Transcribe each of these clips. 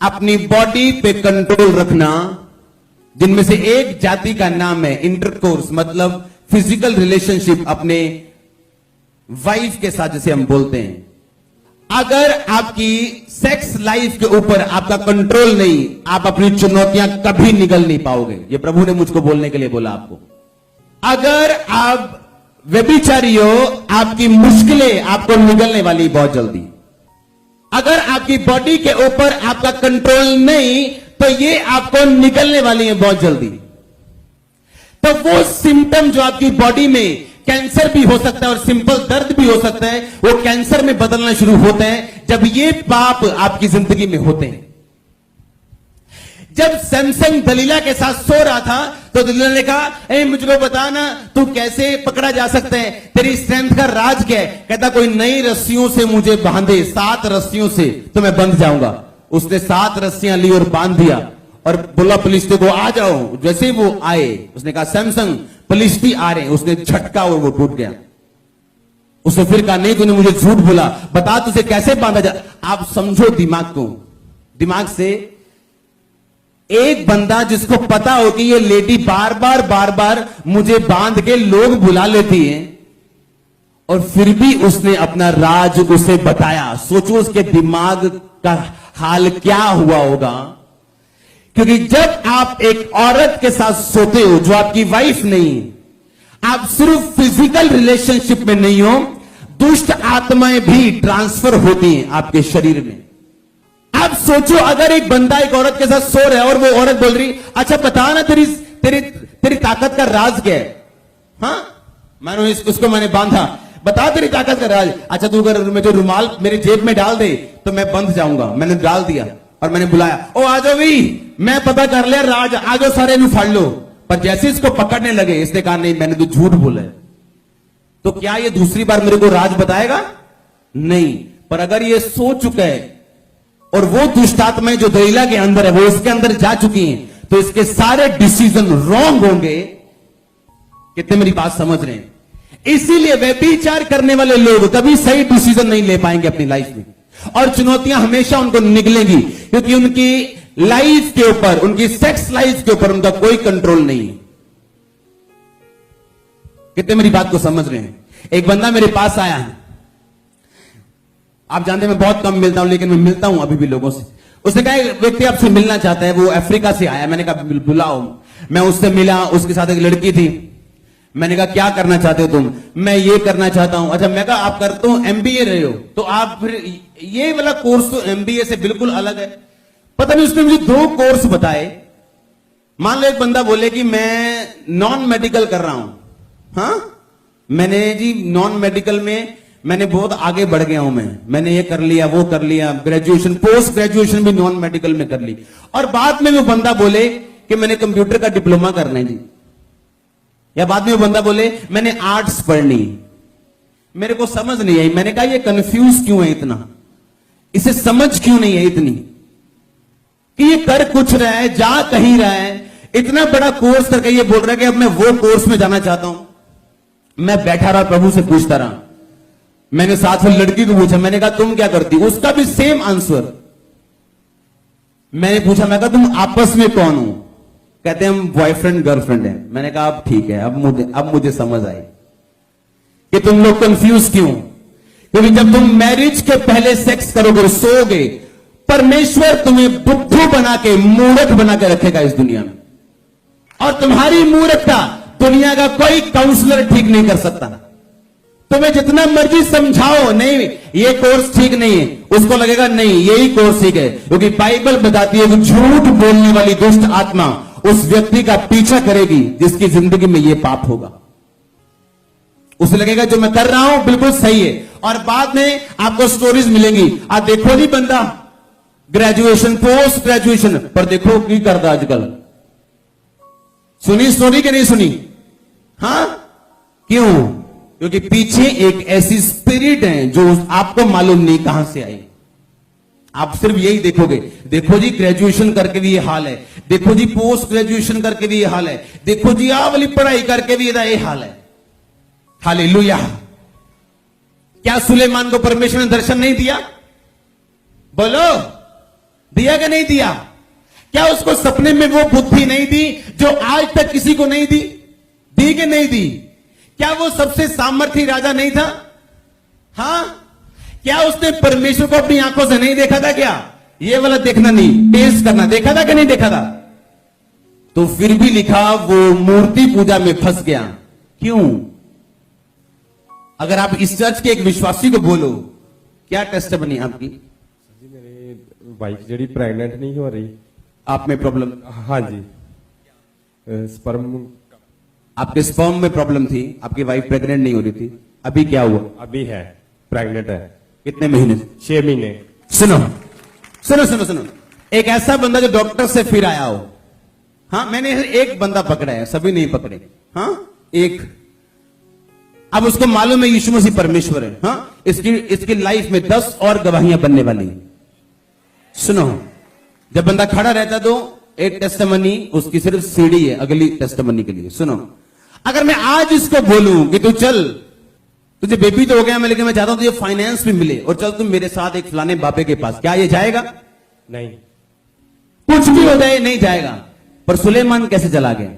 अपनी बॉडी पे कंट्रोल रखना, जिनमें से एक जाति का नाम है इंटरकोर्स, मतलब फिजिकल रिलेशनशिप अपने वाइफ के साथ, जैसे हम बोलते हैं। अगर आपकी सेक्स लाइफ के ऊपर आपका कंट्रोल नहीं, आप अपनी चुनौतियां कभी निगल नहीं पाओगे। ये प्रभु ने मुझको बोलने के लिए बोला आपको। अगर आप व्यभिचारी हो, आपकी मुश्किलें आपको निगलने वाली बहुत जल्दी। अगर आपकी बॉडी के ऊपर आपका कंट्रोल नहीं, तो ये आपको निकलने वाली है बहुत जल्दी। तो वो सिम्टम जो आपकी बॉडी में, कैंसर भी हो सकता है और सिंपल दर्द भी हो सकता है, वो कैंसर में बदलना शुरू होते हैं जब ये पाप आपकी जिंदगी में होते हैं। जब सैमसंग दलीला के साथ सो रहा था तो दलीला ने कहा, मुझको बता ना, तू कैसे पकड़ा जा सकता है, तेरी स्ट्रेंथ का राज क्या है? कहता, कोई नई रस्सियों से मुझे बांधे, 7 रस्सियों से तो मैं बंध जाऊंगा। उसने 7 रस्सियां ली और बांध दिया और बोला पुलिस को, आ जाओ। जैसे ही वो आए, उसने कहा, सैमसंग पुलिस भी आ रहे हैं। उसने झटका और वो टूट गया। उसने फिर कहा, नहीं तूने मुझे झूठ बोला, बता तुझे कैसे बांधा जा। आप समझो दिमाग को, दिमाग से एक बंदा जिसको पता हो कि ये लेडी बार बार मुझे बांध के लोग बुला लेती है, और फिर भी उसने अपना राज उसे बताया। सोचो उसके दिमाग का हाल क्या हुआ होगा। क्योंकि जब आप एक औरत के साथ सोते हो जो आपकी वाइफ नहीं, आप सिर्फ फिजिकल रिलेशनशिप में नहीं हो, दुष्ट आत्माएं भी ट्रांसफर होती हैं आपके शरीर में। आप सोचो, अगर एक बंदा एक औरत के साथ सो रहा है और वो औरत बोल रही, अच्छा बता ना तेरी ताकत का राज क्या है? हाँ, उसको मैंने बांधा, बता तेरी ताकत का राज। अच्छा तू अगर मुझे रुमाल मेरे जेब में डाल दे तो मैं बंध जाऊंगा। मैंने डाल दिया और मैंने बुलाया, ओ आ जाओ भी, मैं पता कर लिया राज, आ जाओ सारे नु फाड़ लो। पर जैसे इसको पकड़ने लगे, इसने कहा, नहीं मैंने तो झूठ बोला है। तो क्या ये दूसरी बार मेरे को राज बताएगा? नहीं। पर अगर ये सो चुका है और वो दुष्टात्माएं जो दलीला के अंदर है वो इसके अंदर जा चुकी हैं, तो इसके सारे डिसीजन रॉन्ग होंगे। कितने मेरी बात समझ रहे हैं? इसीलिए व्यभिचार करने वाले लोग कभी सही डिसीजन नहीं ले पाएंगे अपनी लाइफ में, और चुनौतियां हमेशा उनको निकलेंगी, क्योंकि उनकी लाइफ के ऊपर, उनकी सेक्स लाइफ के ऊपर उनका कोई कंट्रोल नहीं है। कितने मेरी बात को समझ रहे हैं? एक बंदा मेरे पास आया है, आप जानते हैं मैं बहुत कम मिलता हूं, लेकिन मैं मिलता हूं अभी भी लोगों से। उसने कहा, एक व्यक्ति आपसे मिलना चाहता है, वो अफ्रीका से आया। मैंने कहा बुलाओ। मैं उससे मिला, उसके साथ एक लड़की थी। मैंने कहा क्या करना चाहते हो तुम? मैं ये करना चाहता हूं। अच्छा, मैं कहा आप करते हो एमबीए रहे हो, तो आप फिर ये वाला कोर्स तो एमबीए से बिल्कुल अलग है। पता नहीं उसने मुझे 2 कोर्स बताए। मान लो एक बंदा बोले कि मैं नॉन मेडिकल कर रहा हूं। हाँ, मैंने जी नॉन मेडिकल में मैंने बहुत आगे बढ़ गया हूं। मैंने ये कर लिया, वो कर लिया, ग्रेजुएशन, पोस्ट ग्रेजुएशन भी नॉन मेडिकल में कर ली। और बाद में वो बंदा बोले कि मैंने कंप्यूटर का डिप्लोमा करना है जी, या बाद में वो बंदा बोले मैंने आर्ट्स पढ़नी। मेरे को समझ नहीं आई। मैंने कहा ये कंफ्यूज क्यों है इतना, इसे समझ क्यों नहीं है इतनी, कि ये कर कुछ रहा है, जा कहीं रहा है, इतना बड़ा कोर्स करके ये बोल रहा है कि अब मैं वो कोर्स में जाना चाहता हूं। मैं बैठा रहा, प्रभु से पूछता रहा। मैंने साथ में लड़की को पूछा, मैंने कहा तुम क्या करती? उसका भी सेम आंसर। मैंने पूछा, मैं कहा तुम आपस में कौन हो? कहते हैं हम बॉयफ्रेंड गर्लफ्रेंड हैं। मैंने कहा अब ठीक है, अब मुझे समझ आई कि तुम लोग कंफ्यूज क्यों। क्योंकि जब तुम मैरिज के पहले सेक्स करोगे, सोओगे, परमेश्वर तुम्हें बुद्धू बना के, मूर्ख बना के रखेगा इस दुनिया में, और तुम्हारी मूर्खता दुनिया का कोई काउंसलर ठीक नहीं कर सकता। तुम्हें जितना मर्जी समझाओ, नहीं ये कोर्स ठीक नहीं है, उसको लगेगा नहीं यही कोर्स ठीक है, क्योंकि बाइबल बताती है कि झूठ बोलने वाली दुष्ट आत्मा उस व्यक्ति का पीछा करेगी जिसकी जिंदगी में ये पाप होगा। उसे लगेगा जो मैं कर रहा हूं बिल्कुल सही है, और बाद में आपको स्टोरीज मिलेंगी। आप देखो नहीं बंदा ग्रेजुएशन, पोस्ट ग्रेजुएशन पर देखो की करता आजकल। सुनी स्टोरी कि नहीं सुनी? हाँ, क्यों? क्योंकि पीछे एक ऐसी स्पिरिट है जो आपको मालूम नहीं कहां से आई। आप सिर्फ यही देखोगे, देखो जी ग्रेजुएशन करके भी ये हाल है, देखो जी पोस्ट ग्रेजुएशन करके भी ये हाल है, देखो जी आ वाली पढ़ाई करके भी ये हाल है। हालेलुया। क्या सुलेमान को परमेश्वर ने दर्शन नहीं दिया? बोलो, दिया कि नहीं दिया? क्या उसको सपने में वो बुद्धि नहीं दी जो आज तक किसी को नहीं दी? दी कि नहीं दी? क्या वो सबसे सामर्थी राजा नहीं था? हां, क्या उसने परमेश्वर को अपनी आंखों से नहीं देखा था? क्या ये वाला देखना नहीं, टेस्ट करना, देखा था कि नहीं देखा था? तो फिर भी लिखा वो मूर्ति पूजा में फंस गया। क्यों? अगर आप इस चर्च के एक विश्वासी को बोलो, क्या टेस्ट बनी आपकी? जी मेरी वाइफ जी प्रेग्नेंट नहीं हो रही। आप में प्रॉब्लम? हाँ जी, स्पर्म आपके स्पर्म में प्रॉब्लम थी, आपकी वाइफ प्रेग्नेंट नहीं हो रही थी। अभी क्या हुआ? अभी है, प्रेग्नेंट है। कितने महीने? 6 महीने। सुनो सुनो सुनो सुनो, एक ऐसा बंदा जो डॉक्टर से फिर आया हो। हाँ, मैंने एक बंदा पकड़ा है, सभी नहीं पकड़े। हाँ, एक। अब उसको मालूम है यीशु मसीह परमेश्वर है। हाँ, इसकी लाइफ में 10 और गवाहियां बनने वाली हैं। सुनो, जब बंदा खड़ा रहता तो एक टेस्टिमनी उसकी सिर्फ सीढ़ी है अगली टेस्टिमनी के लिए। सुनो, अगर मैं आज इसको बोलूं कि तू चल, तुझे बेबी तो हो गया, मैं लेकिन मैं चाहता हूं तुझे फाइनेंस भी मिले और चल तुम मेरे साथ एक फलाने बाबे के पास, क्या ये जाएगा? नहीं। कुछ भी हो जाए नहीं जाएगा। पर सुलेमान कैसे चला गया?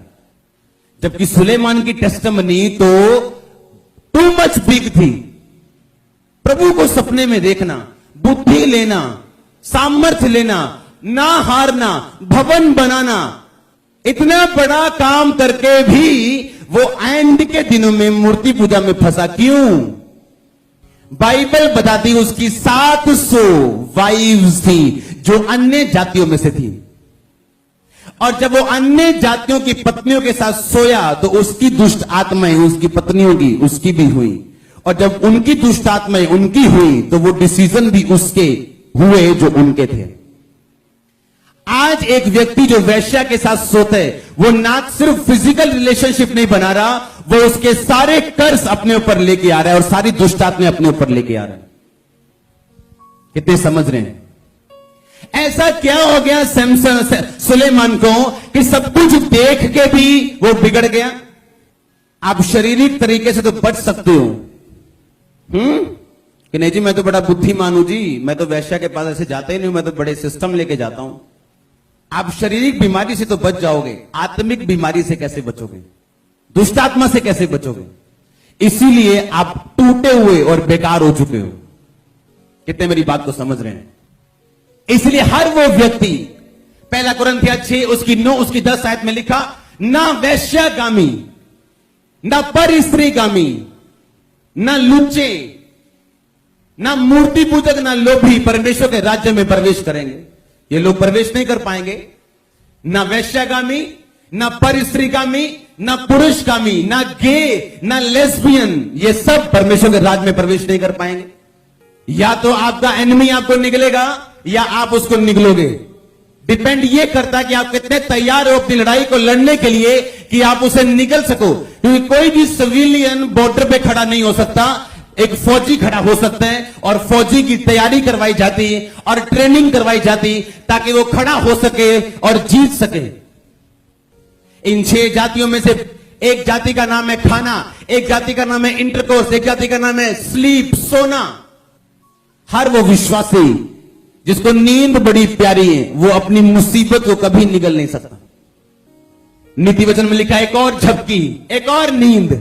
जबकि सुलेमान की टेस्टिमनी तो टू मच बिग थी। प्रभु को सपने में देखना, बुद्धि लेना, सामर्थ्य लेना, ना हारना, भवन बनाना, इतना बड़ा काम करके भी वो एंड के दिनों में मूर्ति पूजा में फंसा। क्यों? बाइबल बताती उसकी 700 वाइव्स थी जो अन्य जातियों में से थी, और जब वो अन्य जातियों की पत्नियों के साथ सोया तो उसकी दुष्ट आत्माएं उसकी पत्नियों की उसकी भी हुई, और जब उनकी दुष्ट आत्माएं उनकी हुई तो वो डिसीजन भी उसके हुए जो उनके थे। आज एक व्यक्ति जो वैश्या के साथ सोता है, वो ना सिर्फ फिजिकल रिलेशनशिप नहीं बना रहा, वो उसके सारे कर्ज अपने ऊपर लेके आ रहा है और सारी दुष्ट आत्माएं अपने ऊपर लेके आ रहा है। कितने समझ रहे हैं? ऐसा क्या हो गया सुलेमान को कि सब कुछ देख के भी वो बिगड़ गया? आप शारीरिक तरीके से तो बच सकते हो, कि नहीं जी मैं तो बड़ा बुद्धिमान हूं जी, मैं तो वैश्या के पास ऐसे जाता ही नहीं हूं, मैं तो बड़े सिस्टम लेके जाता हूं। आप शारीरिक बीमारी से तो बच जाओगे, आत्मिक बीमारी से कैसे बचोगे? दुष्ट आत्मा से कैसे बचोगे? इसीलिए आप टूटे हुए और बेकार हो चुके हो। कितने मेरी बात को समझ रहे हैं? इसलिए हर वो व्यक्ति, पहला कुरिन्थियों 6 उसकी 9 उसकी 10 आयत में लिखा, ना वैश्यागामी, ना पर स्त्रीगामी, ना लुच्चे, ना मूर्ति पूजक, ना लोभी परमेश्वर के राज्य में प्रवेश करेंगे। ये लोग प्रवेश नहीं कर पाएंगे। ना वैश्यागामी, ना पर स्त्रीगामी, ना पुरुषगामी, ना गे, ना लेस्बियन, ये सब परमेश्वर के राज्य में प्रवेश नहीं कर पाएंगे। या तो आपका एनिमी आपको निकलेगा या आप उसको निकलोगे। डिपेंड ये करता है कि आप कितने तैयार हो अपनी लड़ाई को लड़ने के लिए कि आप उसे निकल सको। क्योंकि कोई भी सिविलियन बॉर्डर पे खड़ा नहीं हो सकता, एक फौजी खड़ा हो सकता है, और फौजी की तैयारी करवाई जाती और ट्रेनिंग करवाई जाती ताकि वो खड़ा हो सके और जीत सके। इन 6 जातियों में से एक जाति का नाम है खाना, एक जाति का नाम है इंटरकोर्स, एक जाति का नाम है स्लीप, सोना। हर वो विश्वासी जिसको नींद बड़ी प्यारी है, वो अपनी मुसीबत को कभी निगल नहीं सकता। नीति वचन में लिखा है, एक और झपकी, एक और नींद,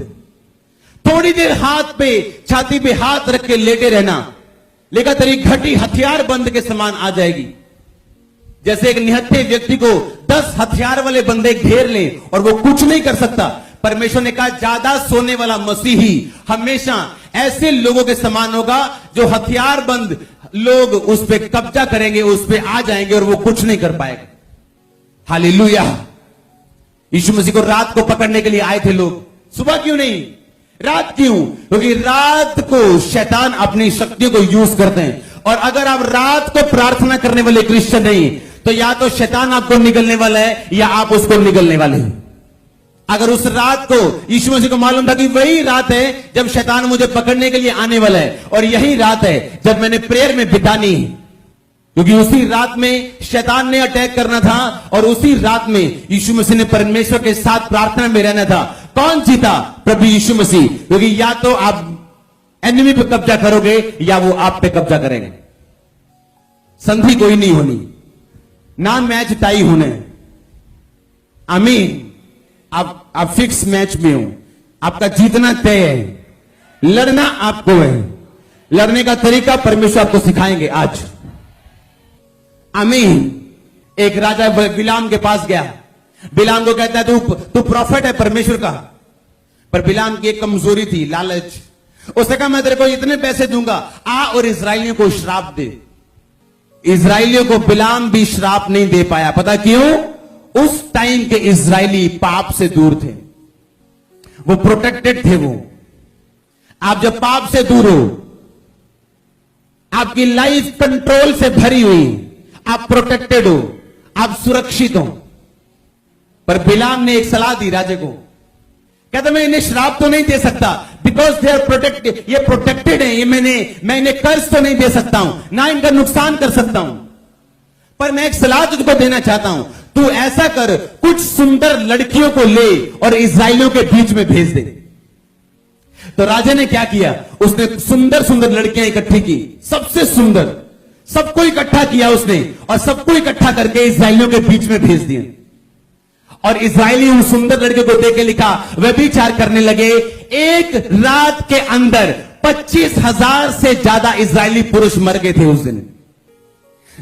थोड़ी देर हाथ पे छाती पे हाथ रख के लेटे रहना, लेकिन तेरी घटी हथियार बंद के समान आ जाएगी। जैसे एक निहत्थे व्यक्ति को 10 हथियार वाले बंदे घेर लें और वो कुछ नहीं कर सकता। परमेश्वर ने कहा ज्यादा सोने वाला मसीही हमेशा ऐसे लोगों के समान होगा जो हथियार बंद लोग उस पे कब्जा करेंगे, उस पे आ जाएंगे और वो कुछ नहीं कर पाएगा। हालेलुया। यीशु मसीह को रात को पकड़ने के लिए आए थे लोग, सुबह क्यों नहीं? रात क्यों? क्योंकि रात को शैतान अपनी शक्तियों को यूज करते हैं, और अगर आप रात को प्रार्थना करने वाले क्रिश्चियन नहीं, तो या तो शैतान आपको निगलने वाला है या आप उसको निगलने वाले हैं। अगर उस रात को यीशु मसीह को मालूम था कि वही रात है जब शैतान मुझे पकड़ने के लिए आने वाला है, और यही रात है जब मैंने प्रेयर में बितानी है, क्योंकि उसी रात में शैतान ने अटैक करना था और उसी रात में यीशु मसीह ने परमेश्वर के साथ प्रार्थना में रहना था। कौन जीता? प्रभु यीशु मसीह। क्योंकि या तो आप एनिमी पे कब्जा करोगे या वो आप पे कब्जा करेंगे, संधि कोई नहीं होनी। ना मैच टाई होने। आमीन। आप फिक्स मैच में हो, आपका जीतना तय है, लड़ना आपको है। लड़ने का तरीका परमेश्वर आपको सिखाएंगे आज। आमीन। एक राजा बिलाम के पास गया, बिलाम को कहता है तू प्रॉफिट है परमेश्वर का। पर बिलाम की एक कमजोरी थी, लालच। उसने कहा मैं तेरे को इतने पैसे दूंगा, आ और इजराइलियों को श्राप दे। इजराइलियों को बिलाम भी श्राप नहीं दे पाया। पता क्यों? उस टाइम के इजराइली पाप से दूर थे, वो प्रोटेक्टेड थे। वो आप जब पाप से दूर हो, आपकी लाइफ कंट्रोल से भरी हुई, आप प्रोटेक्टेड हो, आप सुरक्षित हो। पर बिलाम ने एक सलाह दी राजे को, कहता मैं इन्हें श्राप तो नहीं दे सकता, बिकॉज दे आर प्रोटेक्टेड, ये प्रोटेक्टेड है, ये मैं इन्हें कर्ज तो नहीं दे सकता हूं, ना इनका नुकसान कर सकता हूं। पर मैं एक सलाह तुझको देना चाहता हूं, तू ऐसा कर, कुछ सुंदर लड़कियों को ले और इजराइलियों के बीच में भेज दे। तो राजा ने क्या किया? उसने सुंदर सुंदर लड़कियां इकट्ठी की, सबसे सुंदर, सबको इकट्ठा किया उसने, और सबको इकट्ठा करके इजराइलियों के बीच में भेज दिए। और इजराइली उन सुंदर लड़के को देख के लिखा, व्यभिचार करने लगे। एक रात के अंदर 25,000 से ज्यादा इजरायली पुरुष मर गए थे उस दिन।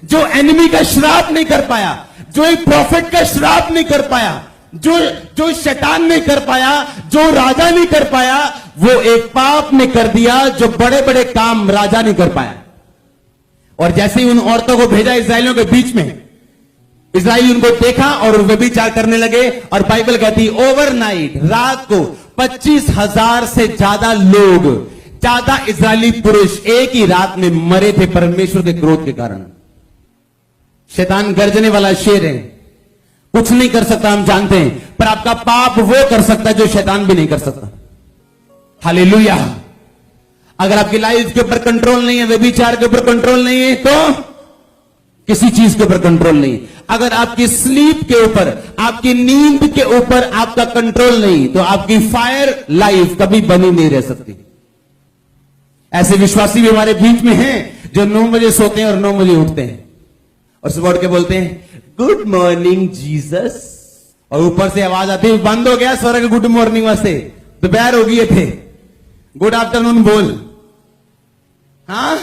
जो एनिमी का श्राप नहीं कर पाया, जो एक प्रॉफिट का श्राप नहीं कर पाया, जो शैतान नहीं कर पाया, जो राजा नहीं कर पाया, वो एक पाप ने कर दिया, जो बड़े बड़े काम राजा नहीं कर पाया। और जैसे ही उन औरतों को भेजा इजराइलियों के बीच में, इजराइली उनको देखा और व्यभिचार करने लगे। और बाइबल कहती ओवरनाइट, रात को 25,000 से ज्यादा लोग, ज्यादा इजरायली पुरुष एक ही रात में मरे थे परमेश्वर के क्रोध के कारण। शैतान गर्जने वाला शेर है, कुछ नहीं कर सकता हम जानते हैं, पर आपका पाप वो कर सकता है जो शैतान भी नहीं कर सकता। हालेलुया। अगर आपकी लाइफ के ऊपर कंट्रोल नहीं है, व्यभिचार के ऊपर कंट्रोल नहीं है, तो किसी चीज के ऊपर कंट्रोल नहीं। अगर आपकी स्लीप के ऊपर, आपकी नींद के ऊपर आपका कंट्रोल नहीं, तो आपकी फायर लाइफ कभी बनी नहीं रह सकती। ऐसे विश्वासी भी हमारे बीच में हैं जो 9 बजे सोते हैं और 9 बजे उठते हैं और सुबह उठ के बोलते हैं गुड मॉर्निंग जीसस, और ऊपर से आवाज आती है बंद हो गया स्वर्ग गुड मॉर्निंग वास्ते, दोपहर हो गए थे, गुड आफ्टरनून बोल। हाँ